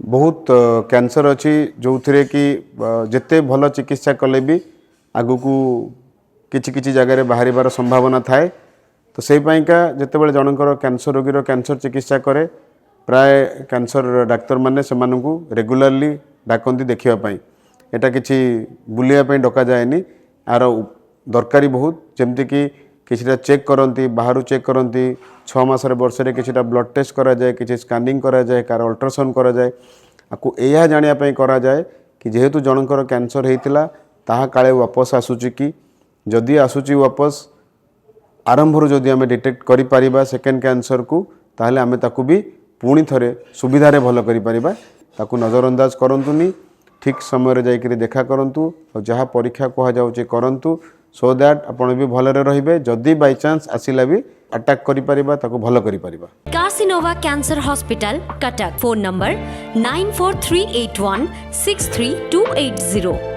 बहुत कैंसर अच्छी जो थे कि जिते भल चिकित्सा कले भी आगु को किछि जगह बाहर बार संभावना थाए तो से जिते जनकर कैंसर रोगी कैंसर चिकित्सा करे प्राय कैंसर डाक्तर माने से रेगुलारली डाकती देखापी एटा किछि बुलियापी डका जाएनी आर दरकारी बहुत जमती कि किछिटा चेक करती बाहर चेक करती 6 मासरे वर्षे किछिटा ब्लड टेस्ट करा जाए किछि स्कैनिंग करा जाए कार अल्ट्रासाउंड करा जाए आपको यह जानापी करा जाए कि जेहेतु जनकर कैंसर होता ताहा काले वापस आसूची कि जदि आसूची वापस आरंभ जदि आम डिटेक्ट करिपरिबा सेकेंड कैंसर को ताहले आमे ताकू भी पुणी थरे सुविधारे भल करिपरिबा ताकू नजरअंदाज करंतुनी ठीक समय जाइकरी देखा करंतु और जहाँ परीक्षा कह जाउची करंतु सो दैट आपण भी भलरे रहिबे जदि बाय चांस आसिला भी अटैक करिपरिबा ताकू भल करिपरिबा। कार्सिनोवा cancer hospital Cuttack phone number 9438163280।